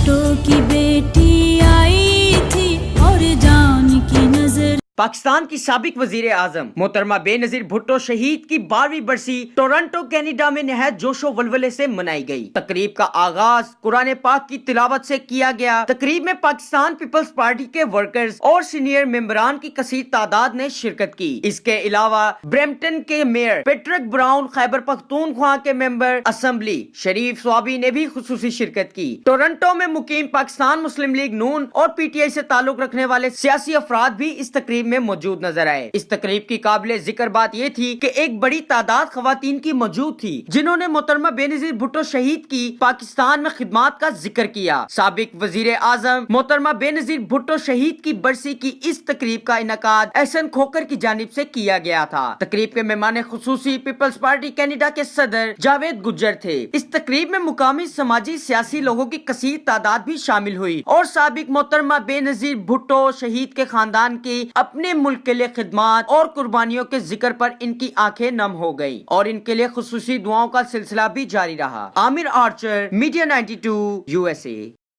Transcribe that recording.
भुट्टो की बेटी आई थी और जान की नजर। पाकिस्तान की साबिक वजीर आजम मोहतरमा बेनजीर भुट्टो शहीद की 12वीं बरसी टोरंटो कनाडा में नहायत जोशो वलवले से मनाई गई। तकरीब का आगाज कुरान पाक की तिलावत से किया गया। तकरीब में पाकिस्तान पीपल्स पार्टी के वर्कर्स और सीनियर मेंबरान की कसीर तादाद ने शिरकत की। इसके अलावा ब्रैम्पटन के mayor Patrick brown, Khyber Pakhtunkhwa के मेंबर असम्बली शरीफ स्वाबी ने भी खुसूसी शिरकत की। टोरंटो में मुकीम पाकिस्तान मुस्लिम लीग नून और पीटीआई से ताल्लुक रखने वाले सियासी अफराद भी इस तकरीब में मौजूद नजर आए। इस तकरीब की काबिले जिक्र बात यह थी कि एक बड़ी तादाद खवातीन की मौजूद थी जिन्होंने मोहतरमा बेनजीर भुट्टो शहीद की पाकिस्तान में खिदमात का जिक्र किया। साबिक वजीर आजम मोहतरमा बेनजीर भुट्टो शहीद की बरसी की इस तकरीब का इनकाद एहसन खोकर की जानिब से किया गया था। तकरीब के मेहमान खुसूसी पीपल्स पार्टी कनाडा के सदर जावेद गुज्जर थे। इस तकरीब में मुकामी समाजी सियासी लोगों की कसीर तादाद भी शामिल हुई और साबिक मोहतरमा बेनजीर भुट्टो शहीद के खानदान की अपने मुल्क के लिए खिदमत और कुर्बानियों के जिक्र पर इनकी आंखें नम हो गईं और इनके लिए खुसूसी दुआओं का सिलसिला भी जारी रहा। Aamir Archer, media 92 USA।